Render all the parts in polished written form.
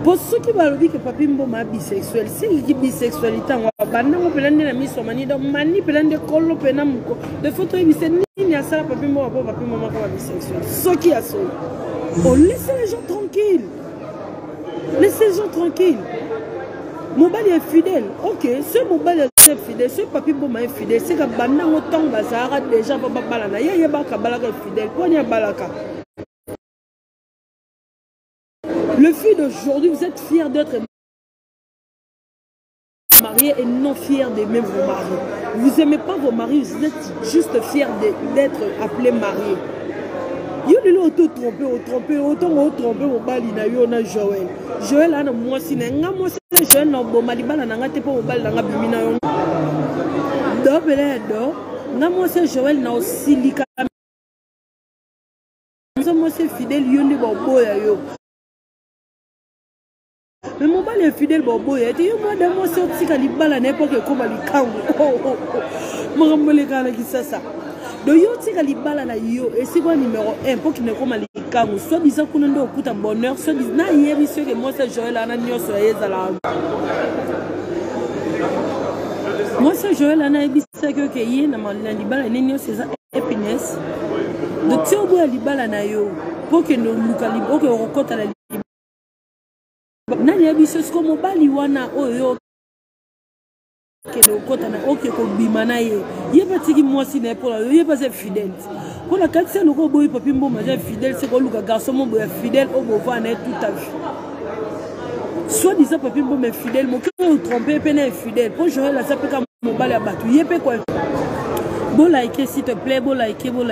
Pour ceux qui veulent dire que papi mboma bisexuel, c'est qui bisexualité on va banda mo pelande na miso mani do mani pelande kollo pena muko. De photo yi c'est ni à ça papi mboma comme bisexuel. Ceux qui a ça. Oh laissez les gens tranquilles. Laissez les gens tranquilles. Mobile est fidèle. OK, ce mobile est fidèle, ce papi mboma est fidèle, c'est que banda mo tang bazara déjà ba balana. Ya ba ka balaka fidèle. Ponya balaka. Le fille d'aujourd'hui, vous êtes fiers d'être mariés et non fiers d'aimer vos maris. Vous n'aimez pas vos maris, vous êtes juste fiers d'être appelés mariés. Yo lelo auto-trompé, autant au bali na yo na Joël. Joël a moi si nga moi c'est Joël na boma libala na ngate po au bali na ngabimi na yo. Do bele do, nga moi c'est Joël na osilika. Moi c'est fidèle yo ndi bo ya yo. Mais mon bal est fidèle, bobo. Il dit, moi, de moi, c'est aussi qu'à l'ibala n'importe comment il camp. Moi, je me dis que c'est ça. Donc, yo, c'est qu'à l'ibala na yo. Et c'est quoi numéro 1 pour qu'il ne comment il camp. Soit disant qu'on a un un bonheur, soit disant, na hier, monsieur, que moi, c'est Joël, Anna, Nyo, soyez à la. Moi, c'est Joël, Anna, et c'est que y a l'ibala, Nyo, c'est ça, happiness. Donc, si on voit l'ibala na yo, pour que nous, pour que on rencontre à la nani yabiso sko mobali wana oyo kede okota na oke ko bimana ye yeba tiki mwasi na pour yeba c'est fidèle pour la quatre c'est loko boy papi mboma c'est fidèle c'est ko luka garçon mo boy fidèle au bova na tout à vie soit disant papi mboma est fidèle mon cœur trompé peine est fidèle pour jouer la ça peut comme mobali abatu yebe quoi bon like s'il te plaît bon like bon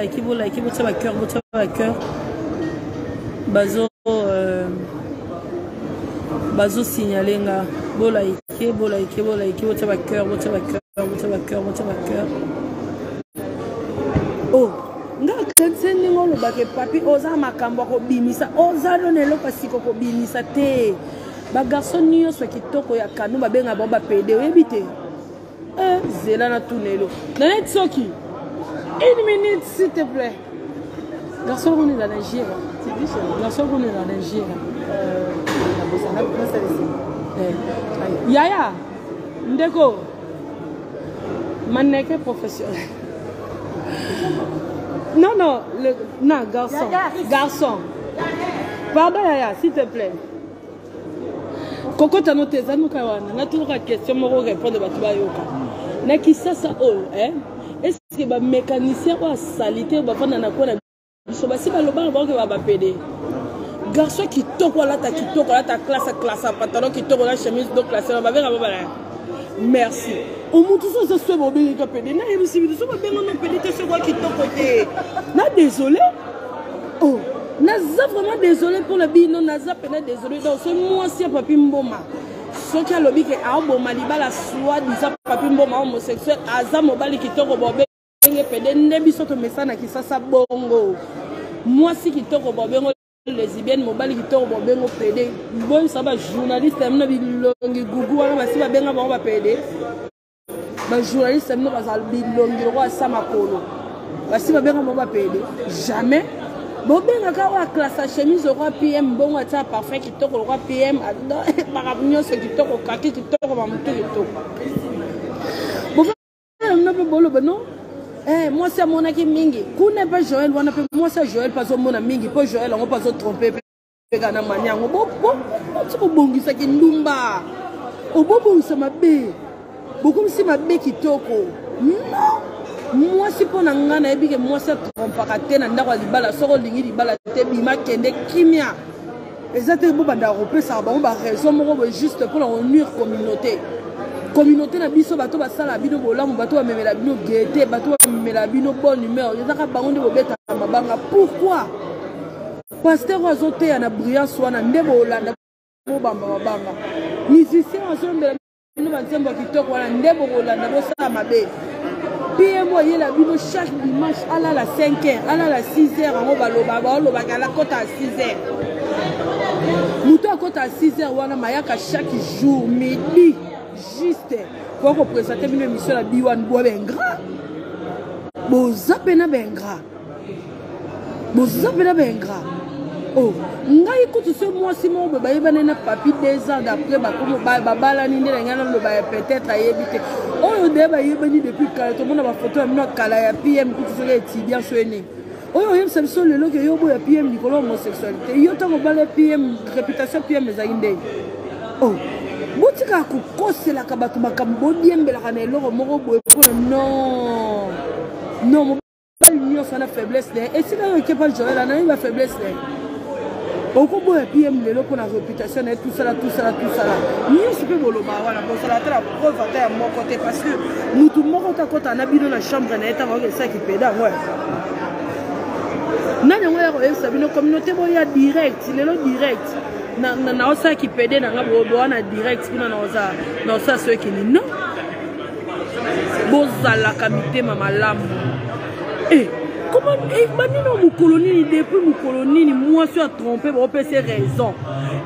ça va cœur bazo signaler nga bolaike votre cœur oh nga kantseni ngolo bake papi oza makambo ko bimisa oza lonelo pasiko ko bimisa te ba garçon nyo so kitoko ya kanu babenga ba pede webite zela na tunelo na soki 1 minute s'il te plaît garçon on est dans Nigeria c'est dit garçon on est dans Nigeria Yaya Ndeko Maneke professionnel. Non, garçon. Pardon Yaya, s'il te plaît. Koko tano tezano kawana, na toujours question moro répondre ba tuba yoka. Na kisa sa est-ce que ba mécanicien ou salité ba fana na kona biso ba si ba loba ba pede. Garçon qui toque là ta classe pantalon qui toque la chemise donc classe là ba merci au monde tout ça se bon bien que pédé na yebisi biso so ba benga no pédé te so quoi qui toque côté na désolé oh naza vraiment désolé pour le bino naza pena désolé donc ce moi si papi mboma so ki alobi ke a boma libala soit disant papi mboma homosexuel aza mobali qui toque bobe ngé pédé ndebi so to mesana ki sasa bongo moi si qui toque bobe lesbienne mobali qui tourne bengo pédé bon ça va journaliste amna bilongi gugu wana basi ba benga ba pédé ba journaliste amna ba bilongi roi sama kolo basi ba benga ba pédé jamais bo benga ka wa classe chemise roi PM bon ata parfait qui tourne roi PM marabnyo ce qui tourne kaki qui tourne ba mutu qui tourne bon amna be bolo non. Moi c'est mon aki mingi. Kune pas Joël, moi c'est Joël pas mon mingi. Pas Joël, on pas se tromper. Pegana mania. Bon, tu peux bongi ça qui ndumba. Au bon ça m'a bé. Beaucoup si ma bé qui toko. Non. Moi si pour nangana ebi que moi c'est trompakate na ndako libala soko lingi libala te bima kende kimia. Exactement bon banda repé ça ba raison mo juste pour la nuire communauté na biso bato basala bino bolamu bato ba memela bino gaieté bato ba memela bino bonne humeur yaka bango nde bobeta mabanga pourquoi pasteur azote na brillance wana nde bolanda bo bamba mabanga musicien azombela bino banzembo kitoko wana nde bolanda bosala mabe PM yela bino chaque dimanche ala la 5h ala la 6h ngo baloba kala kota à 6h muto akota à 6h wana mayaka chaque jour midi juste pour représenter une émission à Biwan Bois Bengra. Bozapena Bengra. Oh, ngai kutu ce mois si mon bébé va n'en papi 2 ans d'après bah comme bah bala ni ndela ngana lo bah peut-être ayebité. Oh débat yebani depuis quand tout le monde a photo amina kala ya PM kutu ce étudiant soigné. Oh yem ça le logo yo boya PM Nicolas homosexualité. Yo tango bala PM réputation PM zainde. Oh. Botika kukosela kabatu makambo diembela kana eloko moko boye non. Non mon bal union ça na faiblesse là. Et si là on pas Joël là, il va faiblesse là. Beaucoup de PM le pour la réputation et tout ça là. Nous je peux boloba voilà pour ça la preuve à mon côté parce que nous tout le monde quand on a habité dans la chambre na eta avec ça qui pédale ouais. Nani ngwe ça bino communauté boya direct, le direct. Na ça qui pédale na ngabo na direct bino na ça ceux qui ni non. Bozala kamité mama lamu. Eh comment il colonie depuis mon colonie moi je suis trompé pour faire ses raisons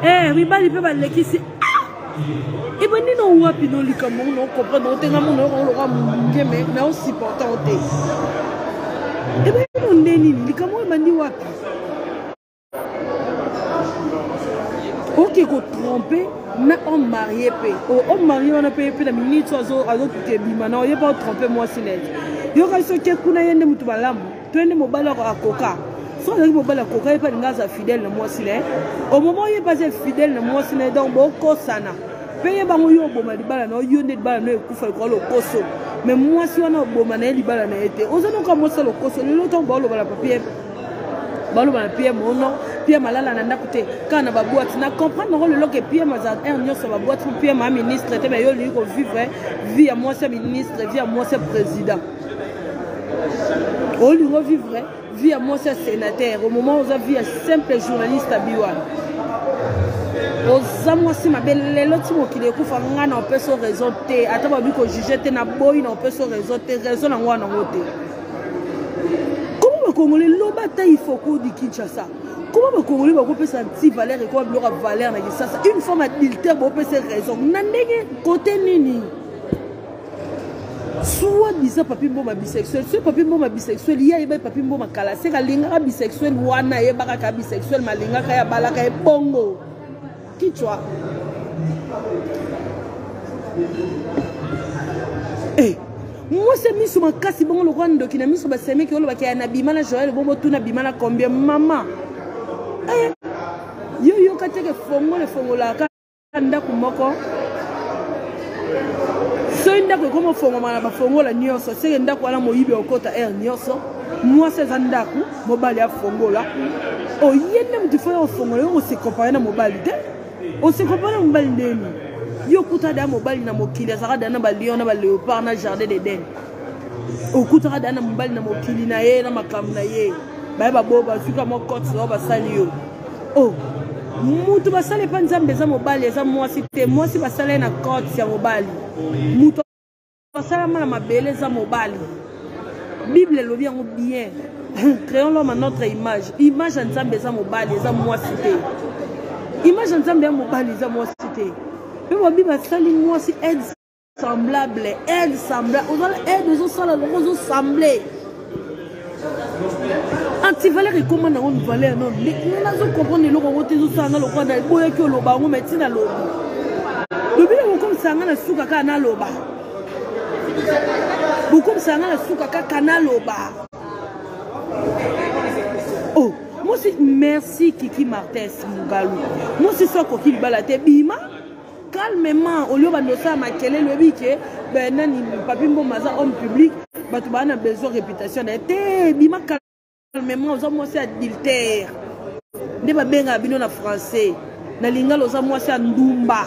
eh ribali peut aller qui c'est et ben non wapi non likamo non comprendre on tenga mon on l'aura mais on supportant et ben non neni likamo e bandi wapi ok ko tromper na on marié pe on marié on a payé pe la minute azo que bima non il pas tromper moi silence yo ka so ke kuna yende mutu balamu twende mobala à coca soit avec mobala à coca et pas ngaza fidèle na moi silence au moment où il pas fidèle na moi silence donc boko sana paye bango yo boma libala na yo ndet bala no ekufa ko lo koso mais moi si on a boma na libala na été ozono ka mo solo koso le loto bolo bala papier balo bala pied mono pied malala na ndakute kana ba boîte na comprendre le loke pied mazat un nyo so ba boîte pour pied ma ministre te be yo li ko vivre vie à moi c'est ministre vie à moi c'est président au lieu de vivre vie à moi c'est sénateur au moment où on a vie à simple journaliste à Biwan aux amours si ma belle l'autre mot qui découvre un an peut se réseauter à toi que juger t'es na boy on peut se réseauter raison en moi en côté comment le Congolais l'obata il faut qu'on dit Kinshasa comment le Congolais va couper sa petite valeur et quoi bloquer valeur na ça une forme adultère pour peut se raison nandenge côté nini soit disant papi mboma bisexuel soit papi mboma bisexuel il y a papi mboma kala c'est ka linga bisexuel wana ye baka ka bisexuel malinga ka ya balaka e bongo qui tu vois eh moi c'est mis sur ma casse bon le rwanda qui na mis sur ba seme ki olo ba ki na bimana Joël bombo tuna bimana combien maman eh yo ka teke fongo la ka ndako moko so ndako comme fongo mana ba fongo la nyonso c'est ndako ala moyibe okota air nyonso moi c'est ndako mobali ya fongo la o yende mtu fa fongo yo se comparer na mobali te o se comparer na mobali ndeni yo kuta da mobali na mokili azaka da na ba lion na ba léopard na jardin d'Eden o kuta da na mobali na mokili na ye na makamu na ye ba boba suka mo cote so ba sali yo oh mutu basale pa nzambe za mobali za mwasi te mwasi basale na cote ya mobali mutu basala na mabele za mobali Bible le bien bien créons l'homme à notre image nzambe za mobali za mwasi te image nzambe ya mobali za mwasi te mais moi Bible basali mwasi aide semblable on aide aux sala aux sembler anti-valeur et comment on a une valeur non nous avons compris le robot tout ça na lokwa na boya ki loba ngo metina loba le bien comme ça na suka ka na loba beaucoup ça na suka ka na loba oh moi c'est merci Kiki Martes Mugalu moi c'est ça ko ki balate bima calmement au lieu de ça makele le bike ben nani papi mboma za homme public batu bana besoin réputation d'être bima calmement aux moi c'est adultère ne ba benga bino na français na lingala aux moi c'est ndumba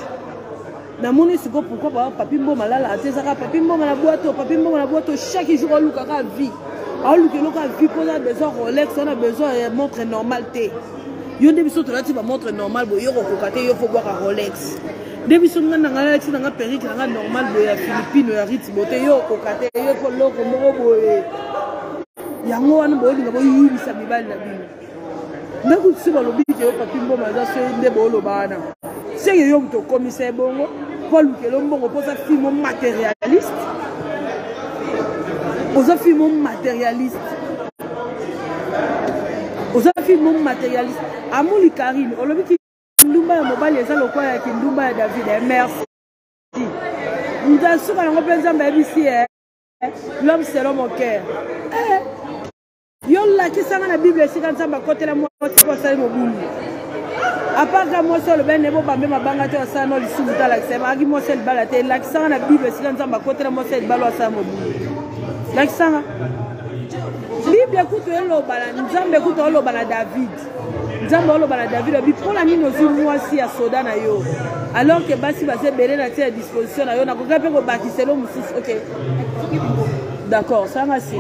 na moni siko pourquoi papi mboma lala atezaka papi mboma na boîte chaque jour on luka ka vie on luka vie pour a besoin Rolex on a besoin montre normal té yo nde biso to lati ba montre normal bo yo ko kokate yo faut boire Rolex depuis son nan ngala ci nga perruque nga normal boya Philippine ya Ritz bote yo kokate yo ko loko mo boye yango wana bo linga bo yibisa mibali na bino ndako tsiba lobi ke papi mboma za se nde bo lo bana c'est yo to commissaire bongo Paul Kelo mbongo posa film matérialiste posa film matérialiste oza fille mon matérialiste amuli Karine olobi ki ndumba ya mobali eza lokola ya kindumba ya David merci ndasuka yango mpe nzambe yebisi l'homme selon mon cœur yo lakisanga na bible esika nzambe akotela mwasi po asali mobulu apaka mwasi olobi nebo bambe mabanga te osala no lisumu ta lakisa aki mwasi libala te lakisanga na bible esika nzambe akotela mwasi libala asala mobulu lakisanga bible ekutu eloba na nzambe ekutu oloba na David nzambe oloba na David obi mpona nini ozwi mwasi ya soda na yo alors que basi bazebele na tie ya disposition na yo nakoka mpe kobakiselo mosusu ok d'accord sanga si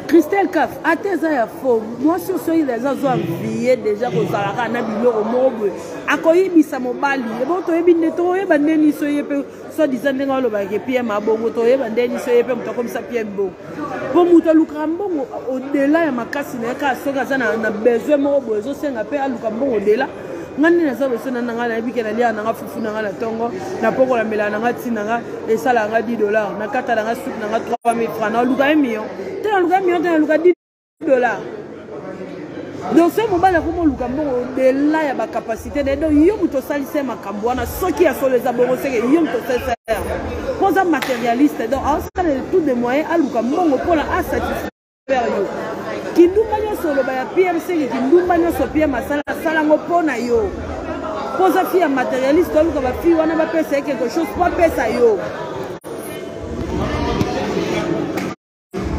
Christelle Kaf ate eza ya faux mwasi osoyila eza zo envie déjà kozalaka na biloko moko boye akoyebisa mobali ebo toyebi nde toyeba ndeni so ye mpe soi-disant ndenge olobaka pie mabongo toyeba ndeni so ye mpe moto akomisa pie mbongo mpo moto alukaka mbongo odela ya makasi na ye kaka soki aza na besoin moko boye ezosenga mpe aluka mbongo odela nga nde naza losona na nga nayebi ke nalia na nga fufu na nga na ntongo napokola mela na nga ntina nga esala nga $10 nakata na nga supe na nga 3000 francs naluka ye million te naluka ye million te naluka $10 donc so mobali akoma oluka mbongo odela ya bacapacité na ye donc yo moto osalisa makambo wana soki ya solo eza bongo seke yo moto osalisa mpo oza matérialiste donc aosala de tout de moyen aluka mbongo mpona asatisfaire yo kindumba nyonso oloba ya pm seke kindumba nyonso pm asala ngo mpo na yo mpo oza fille ya matérialiste oluka bafille wana bapesa ye quelque chose mpo apesa yo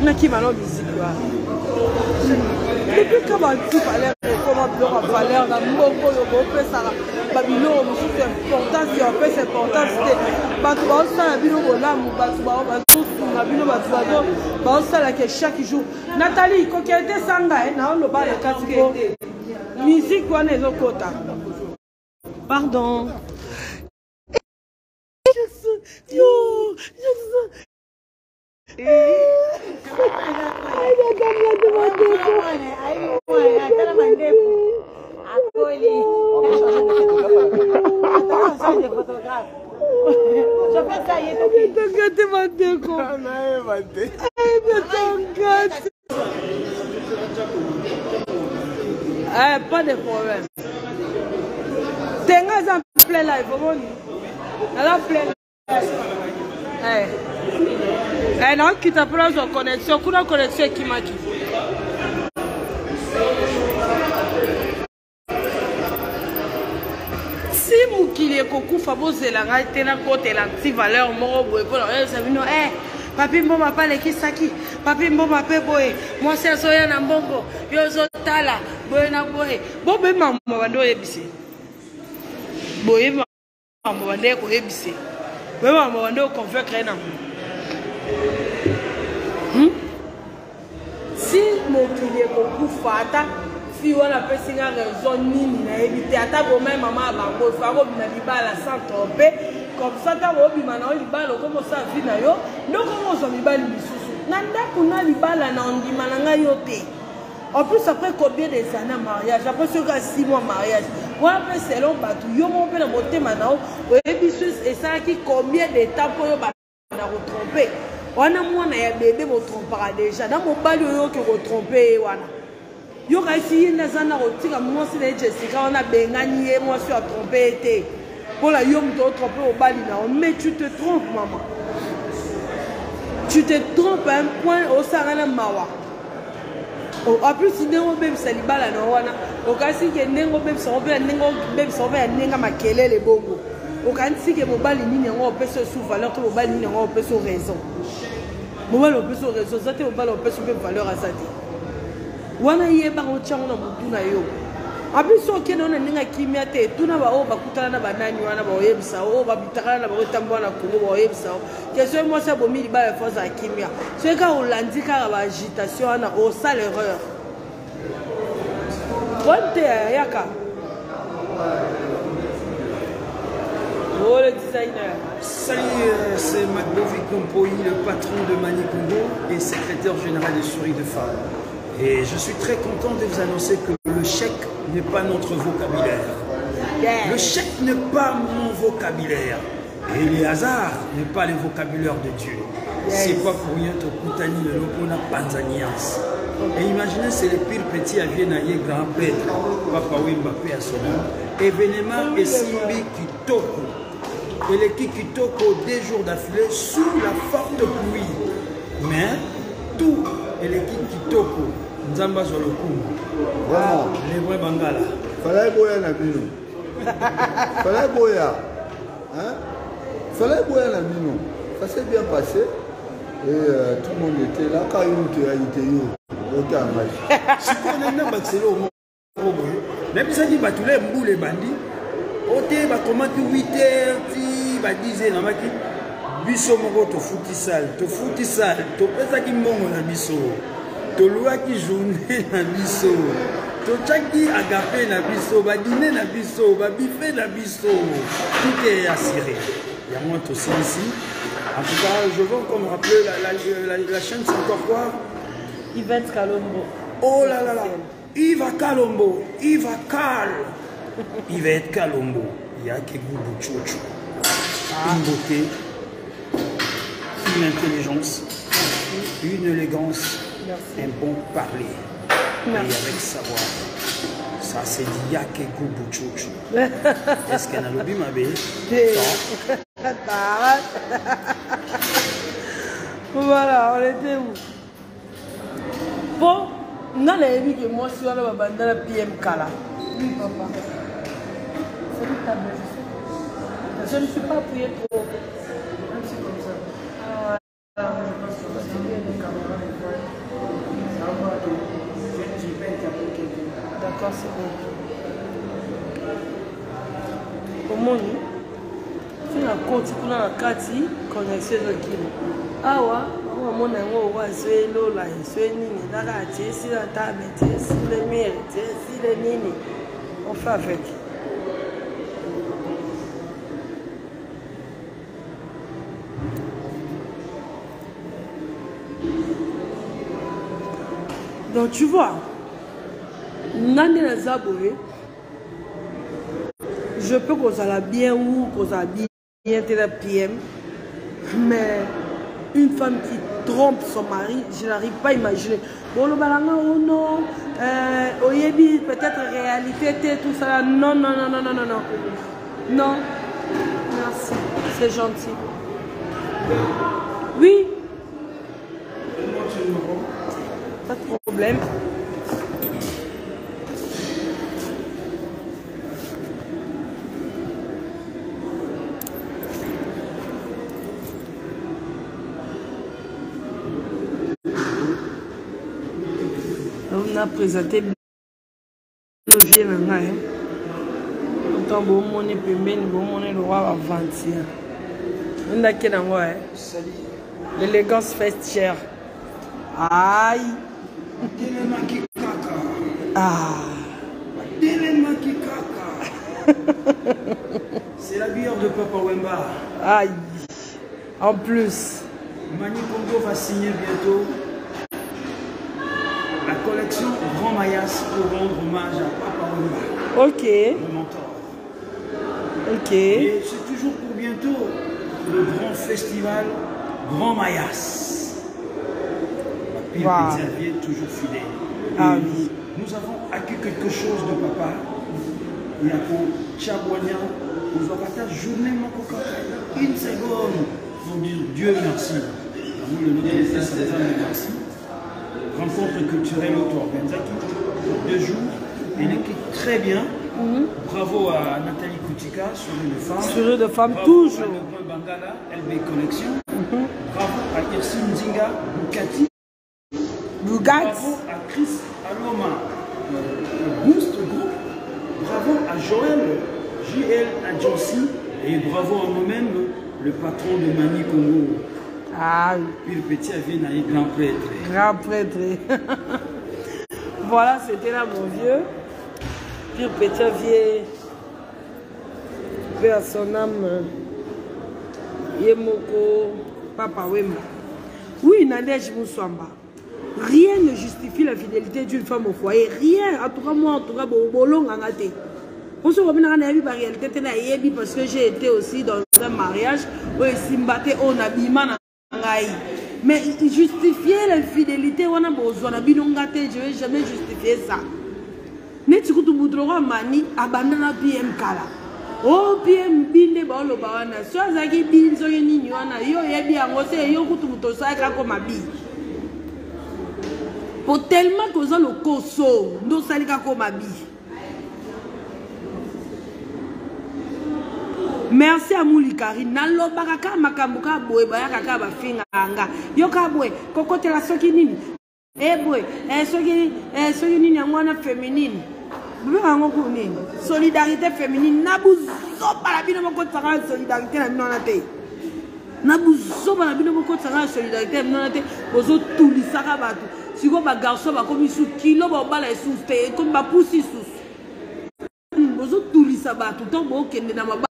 nakima no bisiki wana depuis que bantu valeur ekoma biloko ya valeur na mbongo oyo boopesaka babiloko mosusu importance ya opesa importance te bato baosala bino bolamu bato bazosunga bino bato baosalaka chaque jour Nathalie koki ete sanga naoloba lekati po musique wana ezokota pardon pas de problème. Tenga en plein live, vous alors plein live. Non, qui t'apprend son connexion, kuna connexion qui m'a dit. Si mukili ekokufa bozelanga etena kotela nti valeur moko boye mpona oyebisa bino papi mboma pa lekisaki papi mboma mpe boye mwasi azoya na mbongo yo ozotala boye na boye boyeba bande oyebise boyeba bande koyebise boyeba bande oconvaincre nango si mokili ekokufa ata fi wana apesi nga raison nini nayebi te ata bomai mama ya bango efa kobima libala sans trompe comme ça ntango obima na yo libala okomosala vi na yo ndokomozwa mibali misusu na ndako na libala na ondima na ngai yo te en plus après combien des années mariage après soki 6 mois mariage wana mpe selon bato yo moko mpe na motema na yo oyebi susu esalaki combien de temps mpo yo bana kotrompe wana mwana ya bebe botrompaka déjà na mobali oyo oke kotrompe ye wana yoka esi ye naza na kotika mwasi na ye Jessica wana bengani ye mwasi oyo atrompe ye te mpona yo moto otrompe mobali na yo mais tu te trompes maman tu te trompes à un point osanga na mawa en plus ndenge obebisa libala na wana okasi ke ndenge obebisango mpe ndenge obebisango mpe ya ndenge makelele bongo okanisi ke mobali nini yango opesa osu valeur to mobali nini yango opesa raison mobali opesa raison eza te mobali opesa mpe valeur aza te wana yebaka otyango na motu na yo en plus okende wana ndenge akimia te tuna baoyo bakutana na banani wana baoyebisa oyo babitakana na bango etambo wana kongo baoyebisa ke soki mwasi abomi libala ya force akimia soki kaka olandi kaka baagitation wana osala erreur bonne te yaka oh le designer. Salut, c'est Magbovi Kompoyi, le patron de Mani Congo et secrétaire général des Souris de Femmes. Et je suis très content de vous annoncer que le chèque n'est pas notre vocabulaire. Le chèque n'est pas mon vocabulaire. Et le hasard n'est pas le vocabulaire de Dieu. C'est pas pour rien que Koutani le Lopona Panzanias. Et imaginez, c'est le pire petit à Viennaïe, grand prêtre, Papa Wimbappé à son nom. Événement et Simbi Kitoko. Et l'équipe Kitoko, 2 jours d'affilée, sous la forte pluie. Mais tout et l'équipe Kitoko, Nzamba sur le coup. Les vrais Bangala. Fallait boire la bino. Fallait boire. Hein? Fallait boire la bino. Ça s'est bien passé. Et tout le monde était là. Quand il était au match. Si on a un Barcelone au monde, même si on dit que tous les boules les bandits, on a commencé 8h, 10h, on a dit biso moko to futsal, to pesa ki mbongo na biso. To lua ki journée na biso. To chaki agape na biso, ba dîner na biso, ba buffet na biso. Tout est assuré. Il y a moins aussi ici. En tout cas, je veux encore me rappeler la chaîne, c'est encore quoi? Yvette Kalombo. Oh là là là. Yves Kalombo. Yves Kal. Yvette Kalombo. Il y a que goût de une beauté, une intelligence, une élégance, un bon parler. Et avec savoir. Ça c'est dit yake goût de Est-ce qu'elle a lobby ma belle? Voilà, on était où? Bon, on a dit que moi, je suis allé à la PMK là. Oui, papa. C'est une table, je sais. Je ne suis pas prié trop. Un petit comme ça. Je pense que c'est bien des camarades. D'accord, c'est bon. Comment nous? Tu as côté pour la carte, connexion de kilo. Ah ouais, on a un c'est là, c'est nini, là, c'est la table, c'est le mur, c'est le nini. On fait avec. Donc tu vois, Nani Zaboué, je peux qu'on soit bien ou qu'on soit bien PM, mais une femme qui trompe son mari, je n'arrive pas à imaginer. Bon, le balanga, oh non, Oyebi, peut-être réalité, tout ça. Non, non, non, non, non, non, non. Non, merci, c'est gentil. Oui. Pas de problème. On a présenté le vieux nana. Autant bon mon épée, bon mon le roi avant-hier. On a quel endroit? L'élégance festière. Aïe. Ah. C'est la bière de Papa Wemba. Aïe. En plus. Mani Congo va signer bientôt la collection Grand Mayas pour rendre hommage à Papa Wemba. Ok. Le mentor. Ok. Et c'est toujours pour bientôt le grand festival Grand Mayas. Wow. Xavier, toujours fidèle. Ah oui. Nous avons acquis quelque chose de papa. Il y a pour Tchabouania, nous avons fait journée une seconde pour dire Dieu merci. Nous, le nom de merci. Rencontre culturelle auto-organisée pour 2 jours. Elle équipe très bien. Bravo à Nathalie Koutika sur une femme. Sur une femme, bravo toujours. À le Bangala, LB Connexion. Bravo à Irsine Zinga, Bukati. Bravo à Chris Aloma, Boost Group. Bravo à Joël, JL Adjossi. Et bravo à moi-même, le patron de Mani Congo. Ah oui. Puis le petit avait un grand prêtre. Grand prêtre. Voilà, c'était là mon vieux. Puis le petit avait vers son âme Yemoko Papa Wemba. Oui, Nadège Moussamba. Rien ne justifie la fidélité d'une femme au foyer. Rien. En tout cas, moi, en tout cas, bon, long en gâté. On se remet dans la réalité, parce que j'ai été aussi dans un mariage, on a bimana. Mais justifier l'infidélité, on a besoin de binongate, je ne vais jamais justifier ça. N'est-ce que tu voudras mani abandonner PM Kala? Oh, PM Binde Bolo Bawana, Swazaki Bin Soyeni, yo yebi angose, yo kututosa comme abi. Pour tellement que ça le koso, nous salika comme abi. Merci à Moulikari. Nalo baraka makamuka boy bayaka ba finga anga. Yoka boy kokote la soki nini? Boy, soki nini ngwana féminine. Solidarité féminine. Nabuzo para bino moko tsara solidarité na bino na te. Nabuzo para bino moko tsara solidarité na bino na te. Bozo tulisaka batu. Siko ba garçon ba komi sous kilo ba bala sous te comme ba poussi sous. Bozo tulisa batu tant bo kende na maba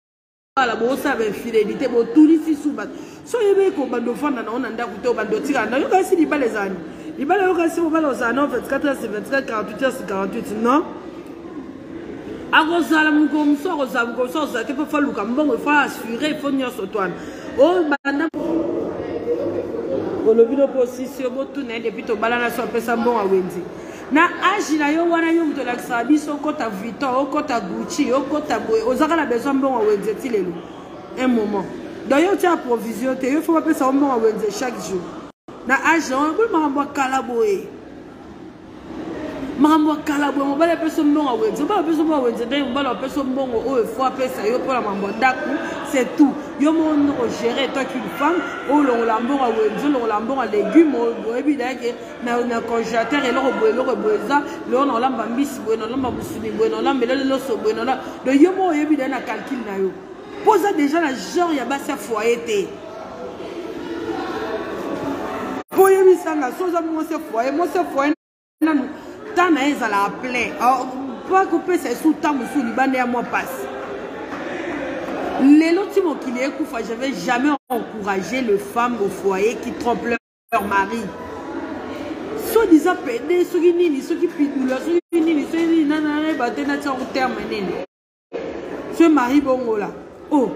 la bossa avec fidélité bo tulisi sous batu. So yebe ko bando fanda na onanda kuto bando tika na yo kasi li bale zani. Li bale yo kasi mo bala ozana 24 24 48 48 non. Agozala mukomso ozabu komso ozate pe faluka mbongo fa assurer faut nyoso twana. Oh banda le video position botu na depuis to balana so pesa mbongo awenzi. Na agi na yo wana yo mto la sabiso kota Vuitton, kota Gucci, kota boy, ozaka la besoin mbongo awenzi ti lelo. Un moment. D'ailleurs tu as provision te yo faut pas pesa mbongo awenzi chaque jour. Na agi on ko mambo kala boy. Mambo kala boy mo bala pesa mbongo awenzi. Ba pesa mbongo awenzi ndai bala pesa mbongo o faut pesa yo pour la mambo ndaku, c'est tout. Yo mon gérer toi qu'une femme ou le lambon à wenzo le lambon à légumes au ebidake na congélateur et le boza le on lamba mbisi bueno lamba busumi bueno lamba le so bueno là de yo mo ebidake na calcul na yo posa déjà la genre ya basa foyer té pour yemi sanga soza mo se foyer na tana ezala plein pas couper c'est sous temps sous libane à moi passe. Les lotis qui est coufa, je ne vais jamais encourager les femmes au foyer qui trompent leur mari. Soit disant pédé, ceux qui nini, ceux qui pidou, ceux qui nini, ceux qui nanane, baté na tient au terme nini. Ce mari bongo là. Oh,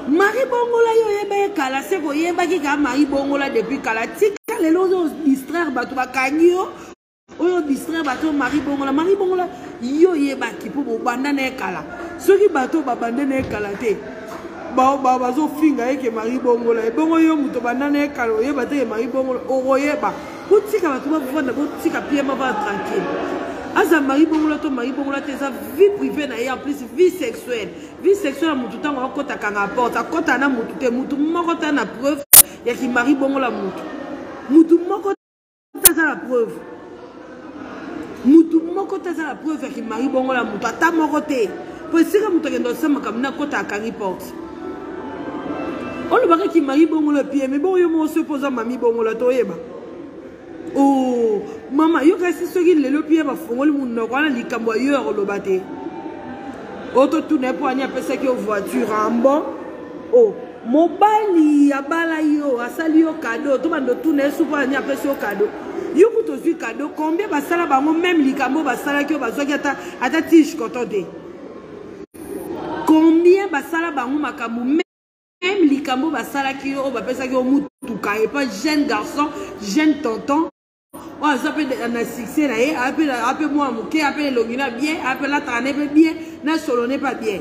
mari bongo là yo yeba kala, c'est quoi yeba qui a mari bongo là depuis kala. Tika les lots distraire batou bakagio. Oyo distraire bateau mari bongola yo yeba ki po bandana kala soki bateau babandana kala te ba zo finga eke mari bongola e bongo yo muto bandana kala yeba te mari bongola o yeba utika bato ba vanda utika pia ma ba tranquille aza mari bongola te sa vie privée na en plus vie sexuelle mutu tango akota kanga porte akota na mutu te mutu moko ta na preuve ya ki mari bongola mutu moko ta la preuve. Mutu moko taza la preuve ki mari bongo la mutu ata moko te po sika mutu kendo sama kamina kota akari porte on le baka ki mari bongo la pie mais bon yo mo se posa mami bongo la toyeba oh mama yo kasi soki lelo pie ba fongoli munno kwa na likambo yo lo bate auto tourner pour anya pesa ki voiture en bon oh mobali abala yo asali yo cadeau to bando tourner soupa anya pesa yo cadeau. Yo kuto suis cadeau combien basala bango même likambo basala ki bazwaki ata tige kotote combien basala bango makambo même likambo basala ki o bapesa ki o mutuka et pas jeune garçon jeune tonton o azape na succès na ye appelle moi muke appelle longina bien appelle la trane bien na solone pas bien.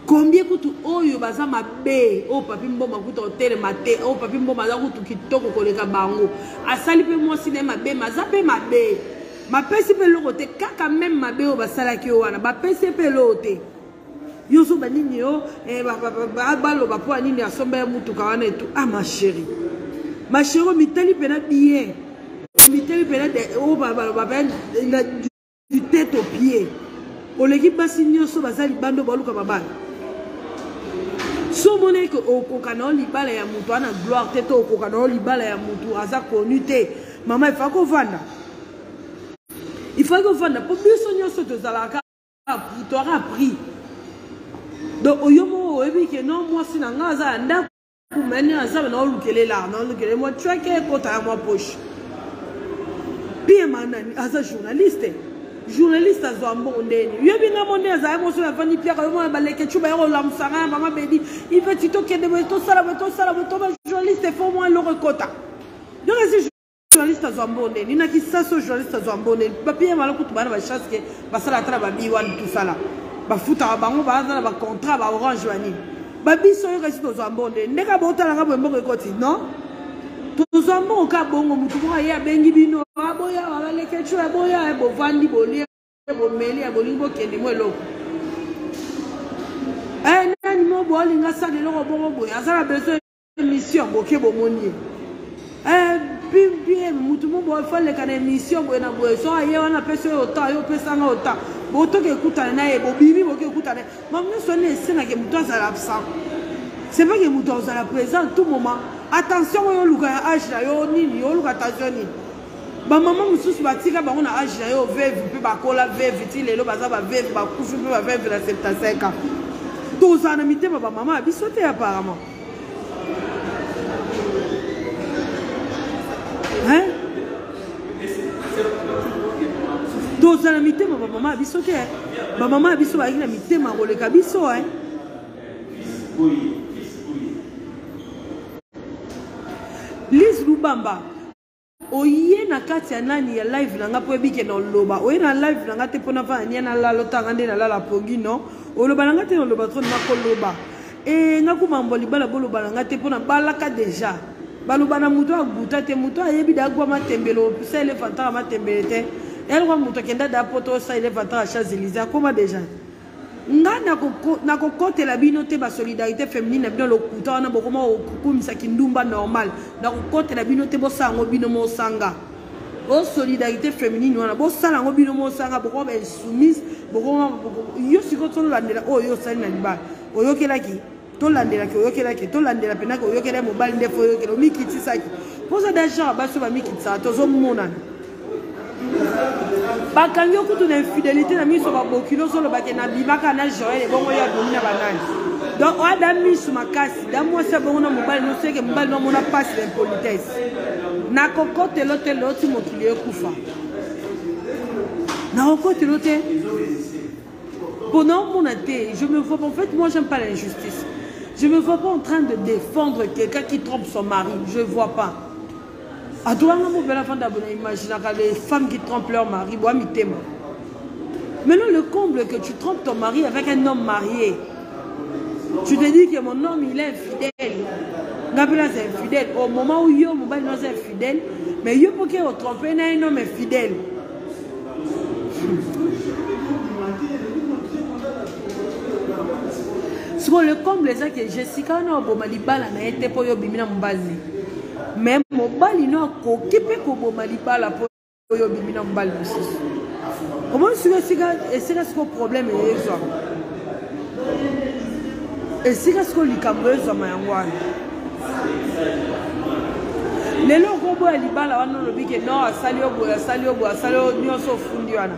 Combien kutu oyo baza mabe o papi mboma kutu hotel mate o papi mboma za kutu kitoko koleka bango asali pe mo cinéma mabe maza pe mabe ma pesi pe lokote kaka même mabe o basala ki wana ba pesi pe lote yo so banini yo ba lo ba po nini asomba ya mutu ka wana etu ah ma chérie mitali pena bien mitali pena de o ba du tête aux pieds o l'équipe basinyo so bazali bando baluka babana. So monnaie que au kokano libala ya mutu ana gloire tete au kokano libala ya mutu aza connu te maman il faut qu'on vanda pour biso nyoso to zalaka tu auras appris donc oyomo ebi que non moi sinanga aza nda pour mener aza na olukele la na olukele moi tu as que kota moi poche bien manani aza journaliste journaliste à Zambon ndeni yobinga monde za mo so vandi pierre yo ba leke chuba yo la msanga mama bedi il fait tito ke de to sala journaliste faut moi le recota donc c'est journaliste à Zambon ndeni na kisa so journaliste à Zambon ndeni papier mala kutu bana ba chasse ke ba sala tra ba biwan tout ça là ba futa bango ba za ba contrat ba orange wani ba biso yo reste to Zambon ndeni ndeka bota la ngabo mboko ekoti non to Zambon ka bongo mutu mo ya bengi bino aboya abaleke chua boya bo vandi bolia bo meli abolingo kende mo eloko nani mo boli nga sa de loko bongo boya asala besoin mission boke bo moni bien mutu mo bo fale kana mission bo na bo so aye wana pesa yo ta yo pesa nga ota bo to ke kutana na e bo bibi bo ke kutana mamno so ne sena ke mutu azala absent c'est pas que mutu azala présent tout moment attention yo luka age na yo nini yo luka attention ni ba maman mususu batika bango na age na yo veve pe bakola veve ti lelo baza ba veve ba kufu pe ba veve na 75 ans tous en amité ba maman biso te apparemment hein tous en amité ba maman biso te ba maman biso ba ina mité ma roleka biso hein Lise Lubamba oye na kati ya nani ya live nanga po ebike na loba oye na live nanga te pona fa nya na la lotanga nde na la pongi no oloba nanga te na loba trop na ko loba nga kuma mboli bala boloba nanga te pona balaka déjà baloba na muto abuta te muto ayebi da gwa matembelo pisa ile fantara matembele te elle kwa muto kenda da poto sa ile fantara Champs-Élysées comment déjà nga na kokote la bino te ba solidarité féminine bino lokuta wana bokoma okumisa kindumba normal na kokote la bino te bosango bino mo sanga o solidarité féminine wana bosala ngo bino mo sanga bokoma insoumise bokoma yo sikoto landela o yo sali na libala oyokelaki to landela ki oyokelaki to landela penaka oyokela mobile ndefo oyokela mikiti saki posa d'argent baso ba mikiti sa tozo monana bakangi okutu na infidélité na miso babokilo solo bake na bibaka na Joël bongo ya domina banani donc o adam miso makasi da mwasa bongo na mobile no seke mobile no mona passe d'impolitesse na kokote lote loti mokili ekufa na kokote lote pendant mon été je me vois en fait moi j'aime pas l'injustice je me vois pas en train de défendre quelqu'un qui trompe son mari je vois pas. À toi, imagine les femmes qui trompent leur mari. Maintenant, le comble que tu trompes ton mari avec un homme marié. Tu te dis que mon homme, il est infidèle. Gabriel est infidèle. Au moment où yo, mon mari est infidèle, mais yo, pour qu'il trompe un homme infidèle. Sur le comble, c'est que Jessica, non, bon, malibala n'a été pour yo, bimina mbali. Même mobali no kokipe ko bomali bala po yo bimina mbali mosusu comment c'est ce problème ezo et c'est ce que likambo ezo mayangwa lelo ko boya libala wana lobike no asali obo nyonso fundi wana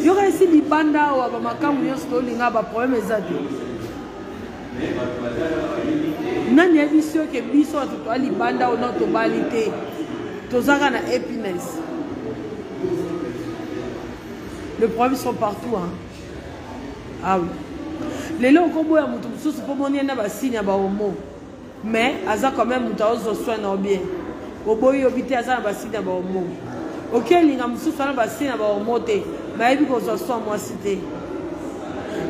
yo ka esi libanda wa ba makamu nyonso to linga ba problème ezati nani ebiso ke biso to ali banda ona to balite to zaka na happiness les problèmes sont partout hein ah oui les gens comme boya mutu susu po moni na ba signe ba homo mais aza quand même mutu ozo soin na bien oboyi obité aza na ba signe ba homo OK linga mususu na ba signe ba homo te mais ebi ko zo so moi cité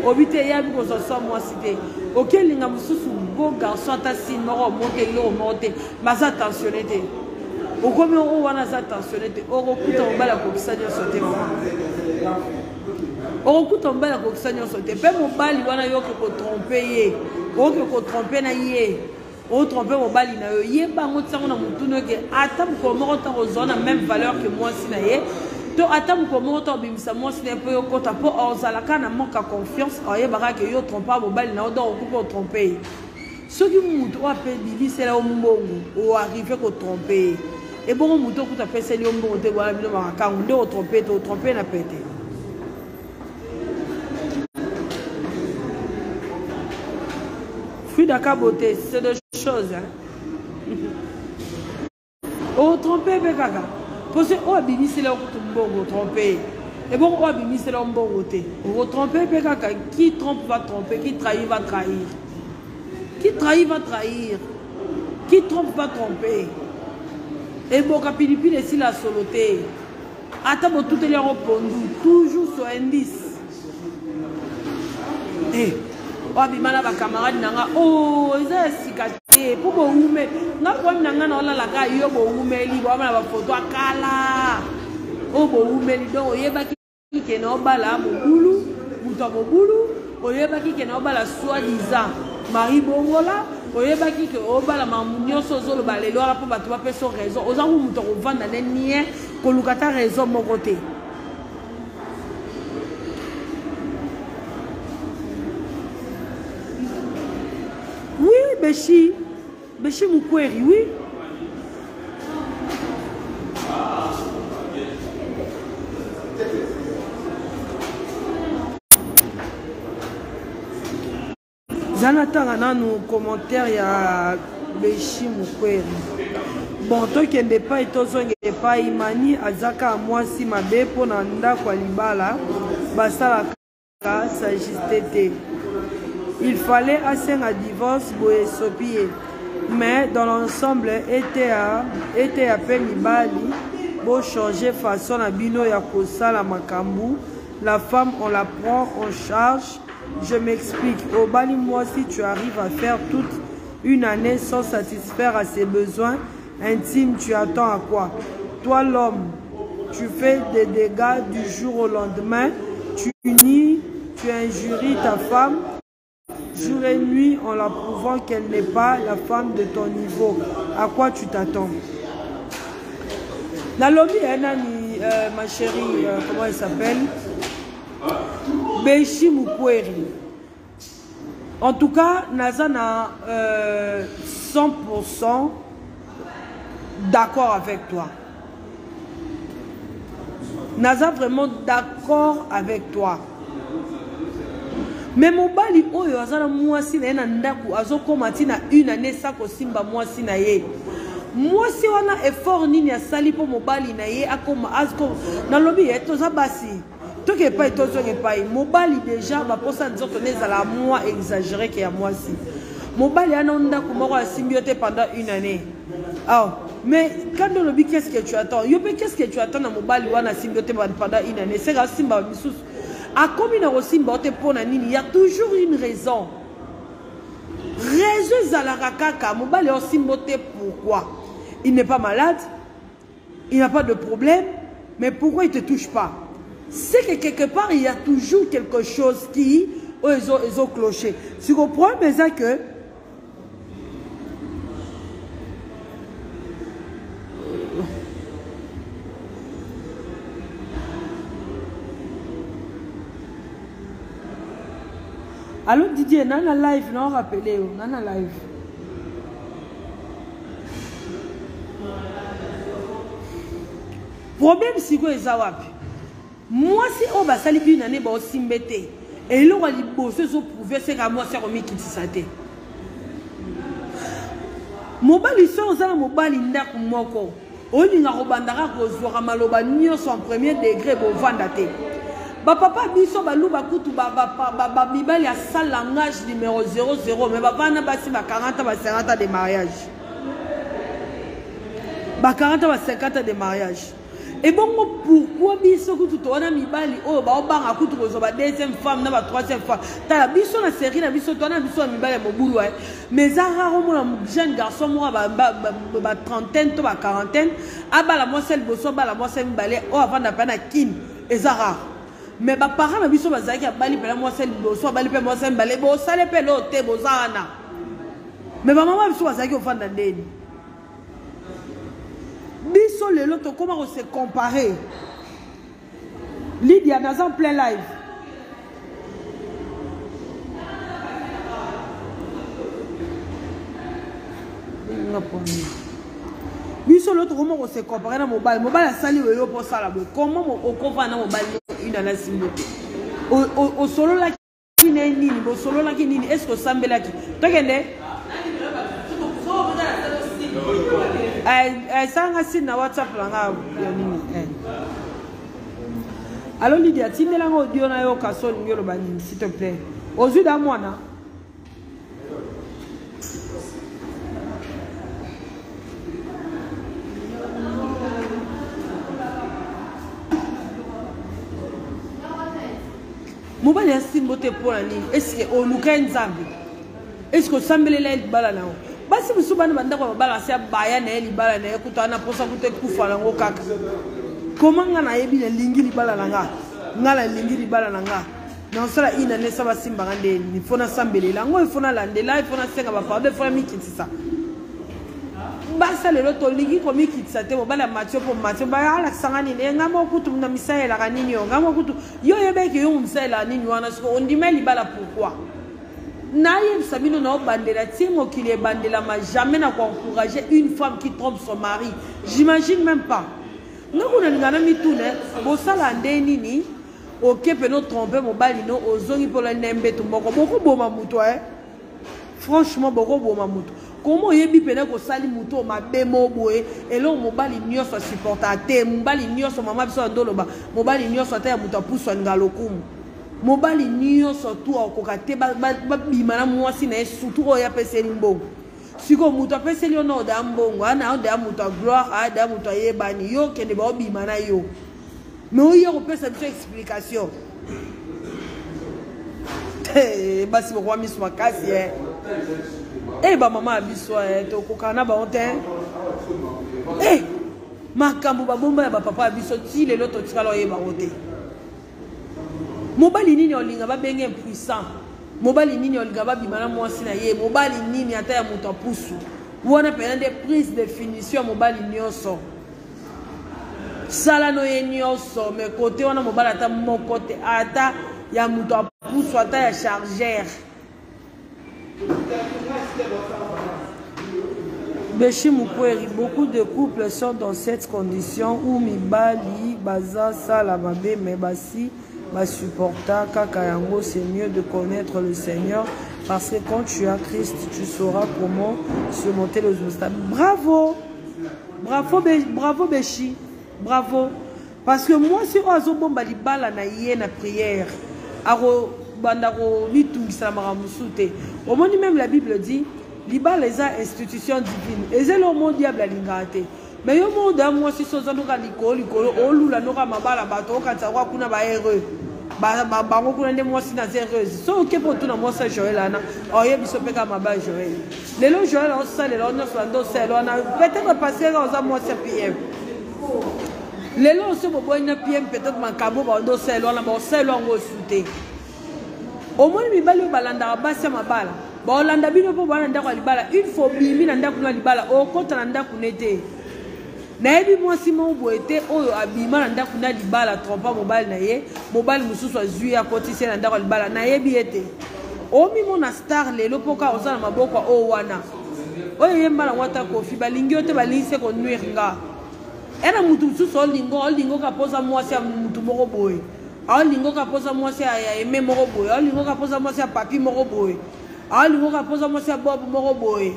obité ya bi ko zo so moi cité OK linga mususu beau garçon ta signe moko monte lo monte mais attentionné te o comme on wana za attentionné te o kuta mbala ko kisanya sote mama o kuta mbala ko kisanya sote pe mobali wana yo ko tromper ye o ko tromper na ye o tromper mobali na yo ye bango tsango na mutuno ke atam ko moko ta ozona même valeur que moi si na ye to atam ko moko ta bimisa moi si na pe yo kota po ozala kana manque confiance o ye baraka yo tromper mobali na o do ko tromper. Ce qui mouto a fait bibi c'est là au mbongo ou arrivé ko tromper et bon mouto ko ta fait c'est le mbongo te voilà bino ba ka ndo tromper na pété fruit de beauté c'est deux choses hein oh tromper be kaka parce que oh bibi c'est là au mbongo tromper Et bon, on va c'est là, on va voter. On va tromper, qui trompe va tromper, qui trahit va trahir. Qui trahit va trahir. Qui trompe va tromper. Et bon, Capilipi, c'est la soloté. Attends, tout est là, toujours sur indice. Eh, wabimana ba camarade nanga oh eza sikate po bo ume nga kwa nanga na ola la ka yo bo umeli bo na ba photo akala o bo umeli donc oyeba ki ke na obala mobulu muto mobulu oyeba ki ke na obala soi-disant mari bongola oyeba ki ke obala mamunyo sozo lo balelo ala po bato ba peso raison ozangu muto ko vanda nenie ko lukata raison mon côté. Béchi Mukweri, oui. Zanatanga nanu commentaire ya Béchi Mukweri. Bon, toi qui n'es pas et toi qui pas imani azaka moi si ma bé pour nanda kwa libala basa la sagistete. Il fallait assez un divorce pour sopier, mais dans l'ensemble était à peine bali pour changer façon à bino ya kosala makambu. La femme on la prend en charge. Je m'explique. Au bali moi si tu arrives à faire toute une année sans satisfaire à ses besoins intimes, tu attends à quoi? Toi l'homme, tu fais des dégâts du jour au lendemain. Tu unis, tu injuries ta femme. Jour et nuit en la prouvant qu'elle n'est pas la femme de ton niveau. À quoi tu t'attends? Nalobi Nani, ma chérie, comment elle s'appelle? Béchi Mukweri. En tout cas, Nazana 100% d'accord avec toi. Naza vraiment d'accord avec toi. Mais mon bali oyo azala mwasi na ndaku azokoma tina une année sa ko simba mwasi na ye. Mwasi wana effort nini asali po mobali na ye akoma azko na lobi etoza basi. Toke pa etozo ke pa mobali déjà ba posa nzoto nezala moi exagéré que ya mwasi. Mobali ana ndaku moko asimbi pendant une année. Ah, mais quand on lobi qu'est-ce que tu attends? Yo pe qu'est-ce que tu attends na mobali wana simbi pendant une année? C'est ga simba misusu. A combien il y a toujours une raison. Raison à la rakaka. Mobile aussi moté pourquoi? Il n'est pas malade, il n'a pas de problème, mais pourquoi il ne te touche pas? C'est que quelque part il y a toujours quelque chose qui ils ont cloché. Si vous comprenez, c'est que allô Didier, nana live, non rappelez, nana live. Problème si quoi est wapi. Moi si on va salir une année ba aussi mbete et là on va bosser sur prouver c'est qu'à moi c'est remis qui s'até. Mobali so za mobali ndako moko. Olinga robandara ko zwa maloba nyonso en premier degré bo vandate. Papa biso baluba kutu bibali ya sale langage numéro 00 mais bana basi ba 40 ba 50 de mariage. Ba 40 ba 50 de mariage. Et bon pourquoi biso kutu to wana mibali o ba obanga kutu ko ba deuxième femme na ba troisième femme. Ta biso na série na biso to na biso mibali ya mobulu mais ça rare mo jeune garçon mo ba trentaine to ba quarantaine abala mo sel boso bala mo sel mibali o avant na pana kin et ça rare. Mais mes parents ont dit que je bali pe moi c'est boso bali pe moi c'est balé bo sale pe lo te bozana. Mais maman biso bazaki ofanda ndeni. Biso le loto comment on se comparer. Lydia dans en plein live. Biso l'autre comment on se comparer dans mobile. Mobile a sali yo pour ça là. Comment on compare dans mobile une à la simbote. Au solo là qui n'est ni au solo là qui ni est-ce que ça me là qui. Toi qu'elle ça nga si na WhatsApp là nga nini. Alors Lydia, tu n'es pas audio na yo kaso ngelo bani, s'il te plaît. Ozu da mwana. Mobali ya simbote pour la ligne. Est-ce que on nous gagne zambi? Est-ce que sambele la libala na? Basi musubana bandako bala sia baya na libala na ekutana posa kute kufa na ngokaka. Comment ngana yebi na lingi libala na nga? Ngala lingi libala na nga. Na sala ina ne saba simba ngande ni fona sambele la ngo ifona landela ifona senga ba pa de fona mikitisa. Basa le loto lingi ko mikitisa te mobala matio po matio ba ala sangani ne ngamo kutu na misaela kanini yo ngamo kutu yo yebeke yo misaela nini wana siko ondime libala pourquoi? Naïm Sabino n'a pas bandé la tienne, qu'il est bandé la main, jamais n'a pas encouragé une femme qui trompe son mari. J'imagine même pas. Nous, on a mis tout, bon, ça l'a nini, ok, peut nous tromper, mon balino, aux zones pour le nembe, tout beaucoup bon mamouto, franchement, beaucoup bon mamouto. Comment y est bipéné qu'on sali mouto, ma bémo boué, et là, mon baligno soit supporté, mon baligno soit maman, soit doloba, mon baligno soit terre, mouto, pousse un galokum. Mobali niyo surtout okokate ba bimana mwasi na surtout oya pese limbo siko muto pese lio no da mbongo ana da muto gloire a da muto yebani yo kende ba bimana yo mais oyo ko pese biso explication basi bo kwa miswa kasi ba mama biso to kokana ba onte makambo ba bomba ya ba papa biso ti le loto tikalo yeba ote. Mobali nini olinga ba benge impuissant. Mobali nini olinga ba bimana mwasi na ye. Mobali nini ata ya muto pusu. Wana pena des prises de finition mobali nyoso. Sala no ye nyoso mais côté wana mobali ata mon côté ata ya muto pusu ata ya chargeur. Beshi Mukweri, beaucoup de couples sont dans cette condition où mibali baza sala mabe mais basi ma supporta kakayango. C'est mieux de connaître le Seigneur parce que quand tu as Christ tu sauras comment surmonter les obstacles. Bravo, bravo, bravo Beshi, bravo, parce que moi si ozo bomba libala na yé na prière aro bandaro mitungisa maramusute au moins même la Bible dit libala les institutions divines et c'est le monde diable lingate. Mais yo monde moi si soza no kalikoli kolo olula no ka mabala bato ka tsawa kuna ba heureux ba ngo kuna nde moi si na heureuse so ke poto na moi sa Joël ana oye biso peka mabala Joël lelo Joël on sale lelo no flando sale on a peut-être passer dans moi sa PM lelo se bo boina PM peut-être makabo ba ndo sale on a ba sale on go souté au moins mi bali balanda basi mabala ba olanda bino po balanda kwa libala une fois bimi na ndaku na libala o kota na ndaku nete. Naebi moi si mon boete oyo abima na ndaku na libala trompa mobile na ye mobile mususu azui ya kotisi na ndaku libala naebi ete omi mona star lelo poka osana maboko o wana oyo yemba na wata kofi balingi ote balise ko nuire nga era mutu mususu olingo ka posa mwasi ya mutu moko boye olingo ka posa mwasi ya eme moko boye olingo ka posa mwasi ya papi moko boye olingo ka posa mwasi ya bob moko boye.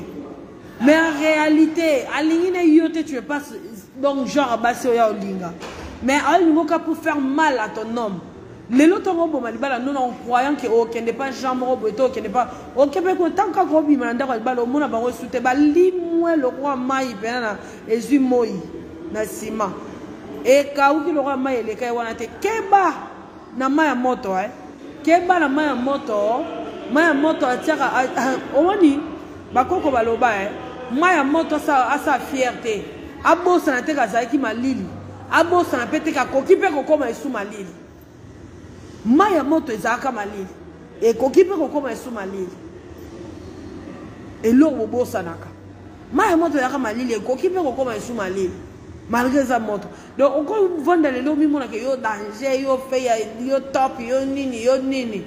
Mais en réalité, tu es pas donc genre basse oya olinga. Mais olinga pour faire mal à ton homme. Les autres robot malibala nous en croyant que ok n'est pas jambe robot qui n'est pas ok mais tant que robi malanda malibala au monde ba resouté ba limwe le roi mai pena ezu moi na sima. Et kauki le roi mai le kai wana te keba na maya moto keba na maya moto atira omoni bakoko baloba maya moto sa sa fierté abosa na te kazaki malili abosa na pete ka kokipe kokoma esu malili maya moto ezaka malili e kokipe kokoma esu malili e lo bobosa naka maya moto ezaka malili e kokipe kokoma esu malili malgré sa moto donc on ko vendre le lo mimona ke yo danger yo fait yo top yo nini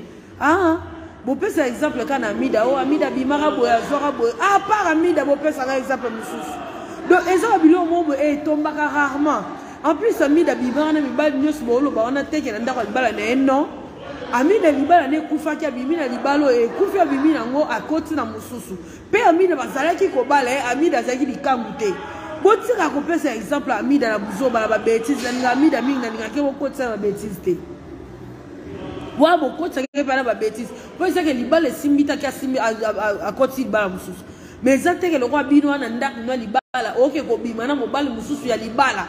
Bo pesa exemple kana Amida o Amida bimara boya zora boya à part Amida bo pesa un exemple mususu donc ezaba bilo mo tombaka rarement en plus Amida bimara na mibali nyos bolo ba ona teke na ndako libala na non Amida libala ne kufaki bimina libalo e kufia bimina ngo akoti na mususu pe Amida bazalaki ko bala Amida zaki likamute botika kopesa exemple ami dans la bouzo ba ba bêtise na ami da mingi na ke bokotsa ba bêtise te wa bokotsa ke ba ba bêtise po isa ke libala simbita ka simbi a kotsi ba mususu mais ça te ke le roi bino na ndako na libala oke ko bima na mobali mususu ya libala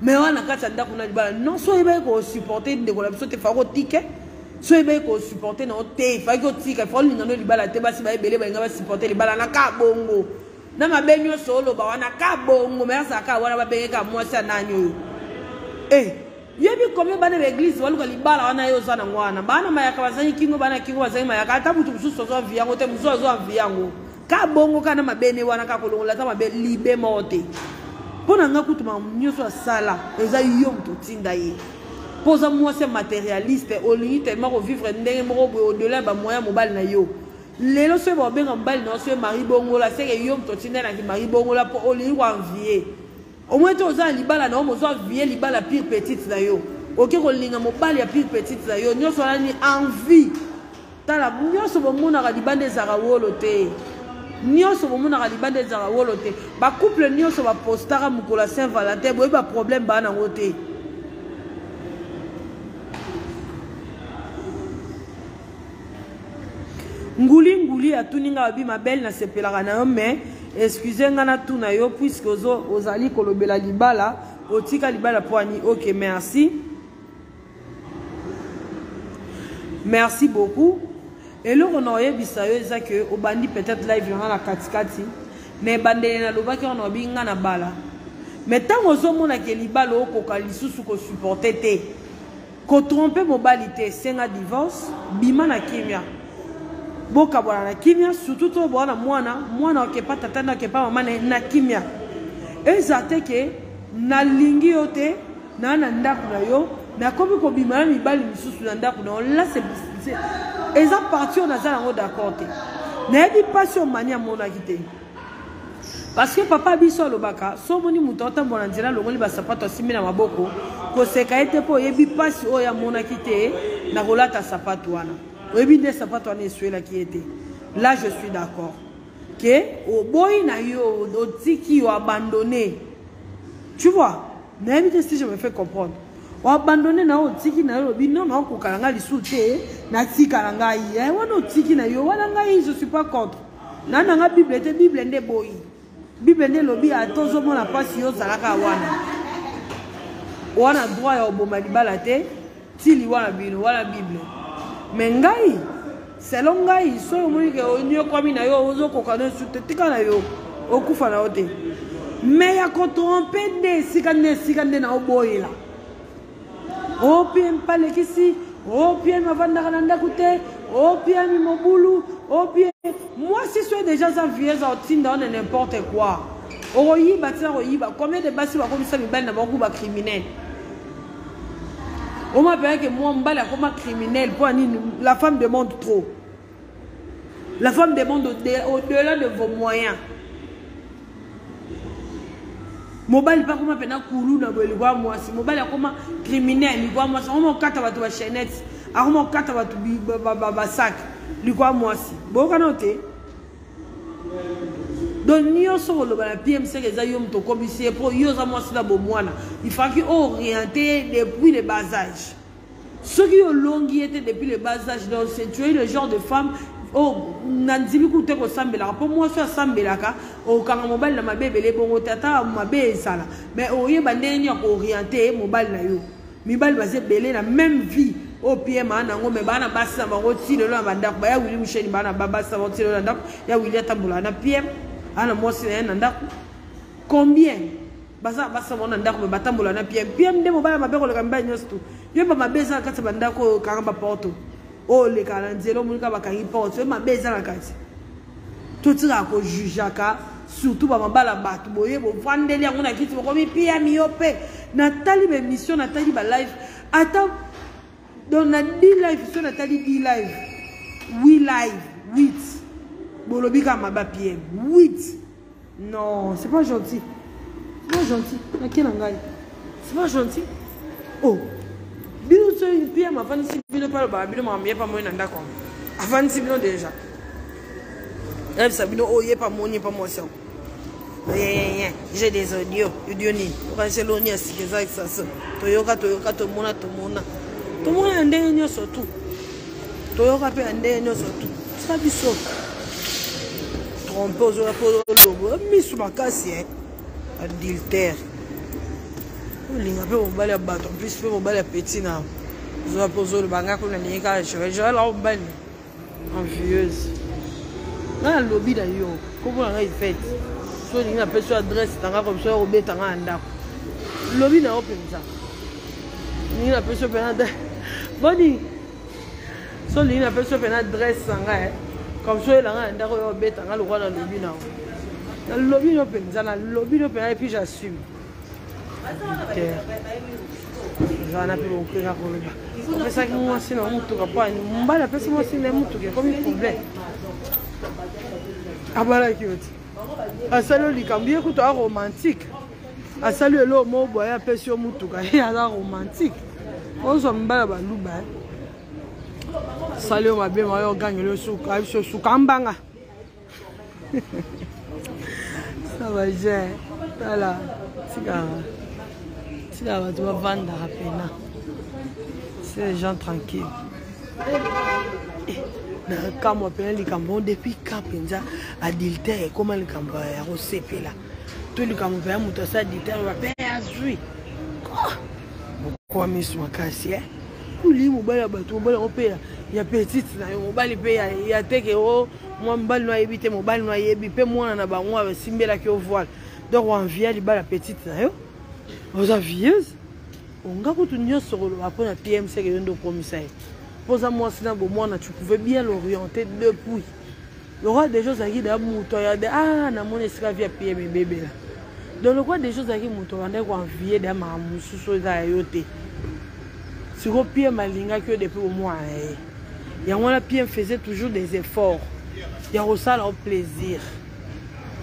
mais wana kata ndako na libala non so ebe ko supporter de ko la biso te fa ko ticket so ebe ko supporter na te fa ko ticket fa linga no libala te basi ba ebele ba nga ba supporter libala na ka bongo na mabenyo solo ba wana ka bongo mersa ka wana ba bengeka mwasi nanyo yebi komyo bana be église waluka libala wana yo sana ngwana bana mayaka bazanyi kingo bana kingo bazanyi mayaka ata mutu mususu zo viango te mususu zo viango ka bongo kana mabene wana ka kolongola ta mabe libe mote pona nga kutuma nyoso sala eza yo mto tinda ye poza mwasi matérialiste olingi tellement ko vivre ndenge moko au-delà ba moyen mobile na yo lelo so ba benga mbali na so mari bongo la seke yo mto tinda na ki mari bongo la po olingi ko envier au moins tu as libala na omo zo envier libala pire petite na yo oke ko linga mobali ya pire petite na yo nyoso la ni envie tala nyoso bomona ka libande zara wolo te nyoso bomona ka libande zara wolo te ba couple nyoso ba postara mukola Saint Valentin boye ba problème ba na ngote nguli atuninga abi mabel na sepelaka na yo mais excusez nga na tuna yo puisque ozali kolobela libala otika libala poani ok merci beaucoup et le onoye bisayo eza que obandi peut-être live yana na katikati mais bandele na lobaki ono binga na bala mais tant ozomona ke libala okoka lisusu ko supporter te ko tromper mobali te senga divorce bima na kimia boka bwana na kimia surtout to bwana mwana okepa tata na okepa mama na kimia ezate ke na lingi yote na ndako na yo na komi ko bima mibali misusu na ndako na là c'est eza parti on a za ngo d'accord te na ebi passion mania mona kite parce que papa biso lobaka so moni mutota mbona nzira longoli ba sapato simi na maboko ko seka ete po ebi pasi o ya mona kite na kolata sapato wana oyebi nde sapato wana eswela ki ete là je suis d'accord que au boy na yo otiki yo abandonné tu vois même si je me fais comprendre o abandonné na otiki na yo bino na ko kalanga lisute na tika na ngai wana otiki na yo wana ngai je suis pas contre na nga bible te bible nde boy bible nde lobi atozo mona pasi yo zalaka wana droit ya oboma libala te tili wana bino wana bible mais ngai selon ngai so omoni ke onyo kwami na yo ozo kokana sute tika na yo okufa na ote mais ya ko tromper de sikande na oboyela opiem palekisi opiem avanda na ndakute opiem mobulu opiem moi si je suis déjà sans vieuse otinda on n'importe quoi oyiba tina oyiba combien de basi ba komisa mibali na bango ba criminel. On m'appelle que moi, je suis criminel. La femme demande trop. La femme demande au-delà de vos moyens. Mobile pas comme pena koulou na bolwa moi si mobile comme criminel lui moi on mon kata ba to chaînette a mon kata ba to ba sac lui moi si bon kanote donc nio so lo ba PMC que za yom to commissaire pour yo za moi si la bo mwana il faut qu'il orienter depuis le bas âge ceux qui ont longi été depuis le bas âge donc c'est tu es le genre de femme oh nanzibi kute ko sambela pour moi so sambela ka o kanga mobile na mabebele bongo tata mabe sala mais oyeba ndeni ko orienter mobile na yo mibali basé belé na même vie au pied mana ngo me bana basa bango ti le lo banda ba ya wili musheni bana baba sa ti le ndako ya wili atambula na pied ana mosi na ndako combien basa mona ndako me batambula na pied nde mobile mabe ko le kamba nyosto yeba mabeza kata bandako kanga porto oh les calanzelo mulika bakangi porte ma beza na kati tout ça ko jujaka surtout ba mabala batu boye bo vandeli yango na kiti ko mi pia miope natali be mission natali ba live ata dans na di live so natali di live we live 8 bolobika maba PM 8 non c'est pas gentil na kena ngai c'est pas gentil oh bino so PM avant si bino pas ba bino ma mie pas moi na ndako avant si bino déjà elle ça bino oh yé pas moni pas moi ça J'ai des audios. Audio ni. C'est l'onia si que ça. Toyoka to mona. Tout le monde a un dernier surtout. Toyoka peut un dernier surtout. Ça biso. Trompe aux lobo. Mis sur ma casse, adultère. Linga pe mobali abato en plus pe mobali petit na zo pozo le banga ko na linga je vais la mobali envieuse na lobby da yo ko bona na fait so linga pe so adresse tanga comme ça obeta nga ndako lobby na open ça linga pe so penada boni so linga pe so penada adresse nga comme ça la nga ndako obeta nga lo kwa na lobby na lobby no penza na lobby no penza et puis j'assume. J'en ai plus beaucoup à coloba. On fait ça que moi c'est non mutu pas une mbala pesa moi c'est non mutu comme un problème. Abala kioti. Asalo likambie ko to romantique. Asalo lo mo boya pesa mutu ka ya la romantique. On so mbala ba luba. Salio mabe mayo gagne le suka so kambanga. Ça va j'ai voilà. C'est les gens tranquilles. Quand moi les cambons depuis quand penza adultère comment les cambons à recépé là tout les cambons payent mon ça adultère va payer à jouer quoi mais sur ma casse pour lui mobile bateau mobile on paye il y a petite là mobile paye il y a teke oh moi mobile no éviter mobile no éviter moi na ba moi simbela qui au voile donc on vient les balles petite là yo aux avieuse on ga ko tunyo solo après la PMC que ndo commissaire posa moi sina bo moi tu pouvais bien l'orienter depuis le roi des choses qui da muto ya de na mon esika via PM bébé là donc le roi des choses qui muto ande ko envier de ma mususo za yote si ko PM malinga que depuis au mois ya moi la PM faisait toujours des efforts ya rosala au plaisir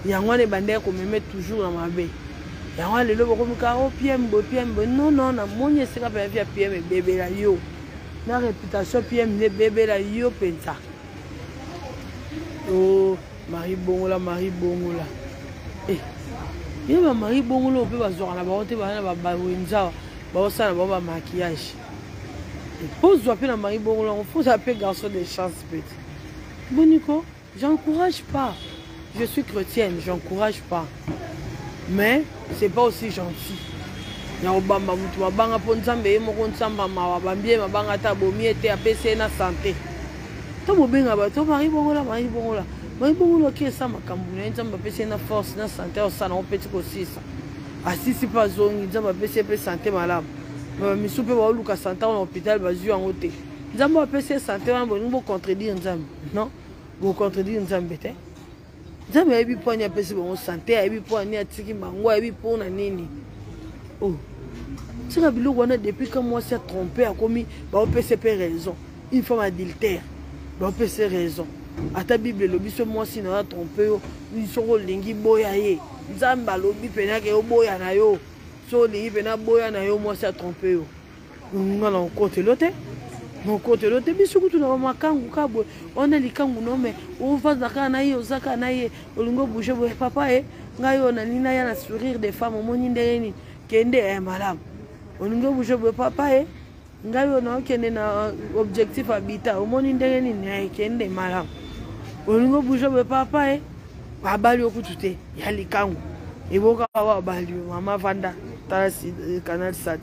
ya moi les bandères ko me met toujours dans ma baie. Il y a le lobo comme caro PM non na monye sera pas via PM bébé la yo na réputation PM les bébé la yo penta oh Marie Bongola eh il va Marie Bongola peut va zoa na ba hote ba wenza ba osala ba maquillage et pose doit na Marie Bongola on faut appeler garçon de chance petit Bonico j'encourage pas je suis chrétienne j'encourage pas. Mais c'est pas aussi gentil. Ya obamba mutu mabanga po nzambe mo ko nzamba mawa bambie mabanga ta bomi ete apese na santé. To bobenga ba to Marie Bongola ki esa makambu na nzamba apese na force na santé o sana o petit ko sisa. Asisi pas zongi nzamba apese pe santé malamu. Misu pe ba luka santé na hôpital ba zu en te. Nzamba apese santé na bo contredire nzambe. Non? Bo contredire nzambe te. Nzambe ebi ponya apese bon santé ebi ponya atiki mango ebi pona nini. Oh. C'est la bilou wana depuis que moi s'est trompé a commis ba OPCP raison. Une femme adultère. Ba OPC raison. À ta Bible le biso moi si na trompé ils sont lingi boya ye. Nzamba lobi pena ke boya na yo. So lingi pena boya na yo moi s'est trompé yo. Ngala on côté l'autre. Mon côté l'autre biso kutu na makangu kabwe. On a likangu no mais on va zaka na yo zaka na ye. Olingo bouger papa ngayo na nina ya na sourire des femmes moni ndeni. Kende madame oningo bouge papa ngayo na kende na objectif habitat omoni ndenge nini kende madame oningo bouge papa babali okutute ya likangu eboka wa bali mama vanda tasi canal sat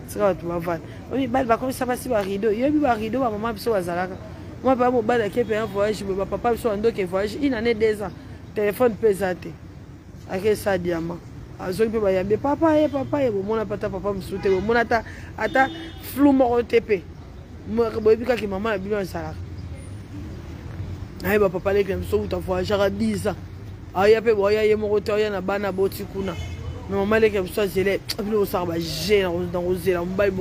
sika tu bavanda oni bali ba komisa basi ba rideau yebi ba rideau ba mama biso bazalaka moi ba mo bali ke pe un voyage ba papa biso ndoke voyage il en est 2 ans téléphone pesate avec ça diamant azongi pe bayambe papa bomona pata papa msute bomona ata flou moko tepe boyebi kaki mama na bino esalaka aye ba papa leki na biso kuta voyagera 10 ans aya pe boya ye moko te oya na bana boti kuna mais mama leki na biso azele bino osaka baje na kozela mobali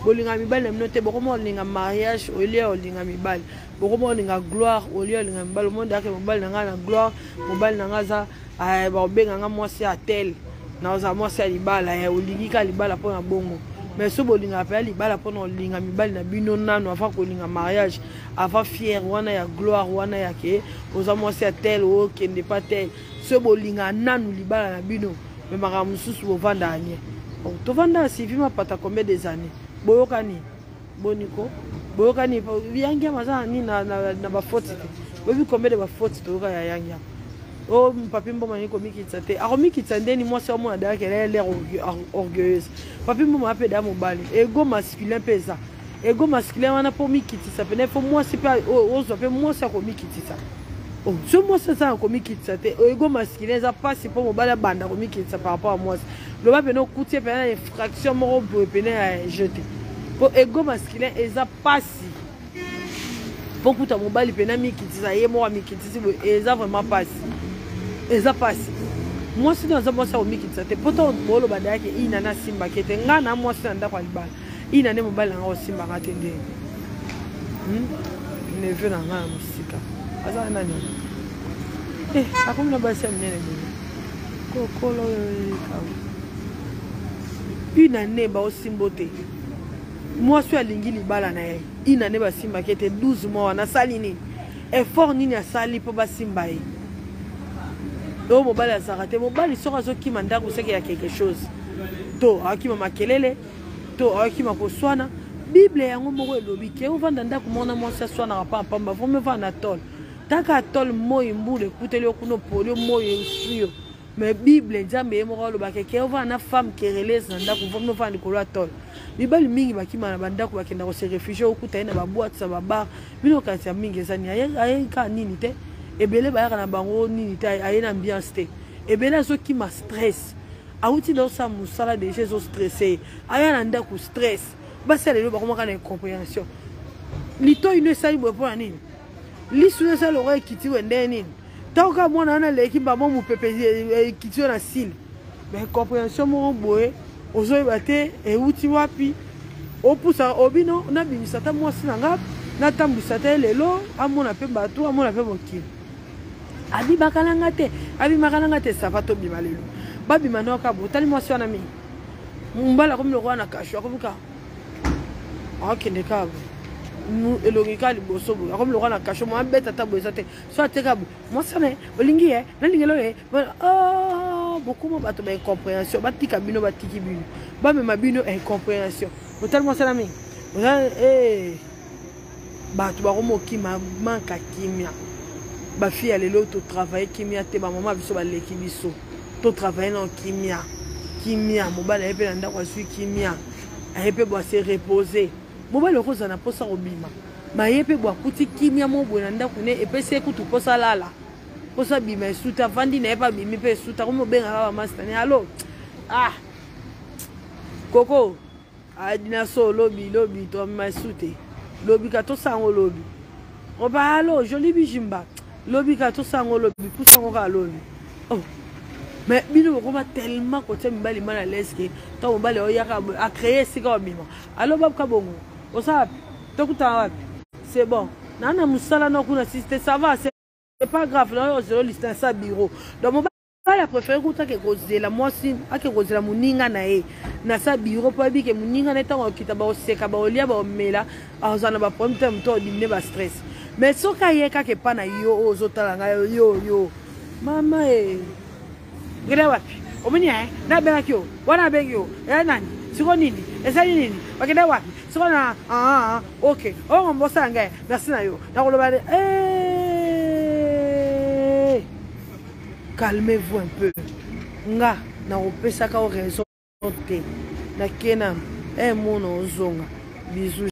bolinga mibali na bino te bokoma olinga mariage olia olinga mibali bokoma olinga gloire olia olinga mibali omonde ake mobali na nga na gloire mobali na nga za baobenga nga mwasi ya tel na oza mwasi ya libala ya olingi ka libala mpona bongo mais ce bolinga pa libala pona linga mibali na bino nano avant ko linga mariage avant fier wana ya gloire wana ya ke oza mwasi ya tel o kende pas tel ce bolinga nano libala na bino mais mara mususu bo vanda anye to vanda sivi mapata combien des années boyokani boniko boyokani yangia maza ni na ba faute bobi combien de ba faute to ya yangia oh papi mboma ni komikitsa te akomikitsa ndeni mwasi omona daka qu'elle est orgueilleuse papi mboma ape da mobali ego masculin pesa ego masculin wana po mikitisa pene fo mwasi pa ozo pe mwasi akomikitisa oh so mwasi sa akomikitsa te ego masculin za passe po mobali banda komikitsa par rapport à mwasi lo ba pene okutie pene infraction moko bo pene a jeter po ego masculin eza passe po kuta mobali pene mikitisa ye mo mikitisa eza vraiment passe eza passe moi si dans un mois ça au mikitsa te poto bolo bada yake ina na simba kete ngana moi si nda kwa libala ina ne mobali nga simba ngatende ne veut na ngana musika aza nani akomna basi amnene ko kolo ka ina ne ba osimbote moi si alingi libala na ye ina ne ba simba kete 12 mois na sali ni effort nini asali po ba simba ye oh mobali azarate mobali soko zo ki manda ko seke ya quelque chose to akima makelele to akima ko swana bible yango moko elobi ke ovanda ndako mona mwasi swana pa pamba vome vana tol taka tol moyi mbule kuteli okuno polio moyi suyo mais bible nzambe moko loba ke ovana femme kerelese ndako vome vana ko tol bibali mingi bakima na bandako bakenda ko se réfugier okuta ina ba boîte sa ba bar bino kati ya mingi ezani aye ka nini te ebele bayaka na bango nini te aye na ambiance te ebele azoki ma stress auti dans sa musala déjà zo stressé aya na ndako stress basi lelo bakomaka na incompréhension lito ino esali boye mpo na nini lisu esali oko ekitiwe nde nini ntango mwana wana leki mbamo mopepe ekitiwe na sile mais incompréhension moko boye ozoyeba te euti wapi opusa obino nabimisa ta mwasi na nga natambwisa te lelo amona mpe bato amona mpe mokili abimakalanga te sapato bima lelo babima noka botali mwasi wana mingi mbala komi lokwa na kasho akomika akende kabo elongi ka liboso boye akomi lokwa na kasho mwa beta ta boye te so ateka bo mwasi wana olingi ye nalingelo ye bokuma bato ba incompréhension batika bino batiki bino bamema bino incompréhension botali mwasi wana mingi bato bakomokima manka kimia ba fille lelo to travailler kimia te ba maman biso ba leki biso to travailler dans kimia mobala epe na ndako asui kimia epe bo se reposer mobala ko zana posa obima ma epe bo akuti kimia mo bo na ndako ne epe se kutu posa lala posa bima suta vandi na epa bimi pe suta ko mo benga ba master ne allo koko adina so lobi to ma sute lobi ka to sango lobi oba allo joli bijimba lobi ka to sango lobi pusango ka lobi oh mais bino ko tellement côté mbali mala leske to mbali oyaka a créer sika bima allo bab ka bongo osa to kuta wapi c'est bon nana musala no kuna système ça va c'est pas grave là zéro liste ça bureau donc mon bala préféré kuta ke kozela mwasi ake kozela muninga na ye na sa bureau pa bi ke muninga na tango kitaba oseka ba olia ba omela azana ba problème to dimne ba stress mais soka yeka ke pana yo ozotala nga yo mama gele wapi omini na benga kyo wana bengyo nani siko nini esali nini bakenda wapi siko na okay mbosa nga merci na yo na koloba calmez-vous un peu nga na opesa ka raison te na kena mono ozonga bisous.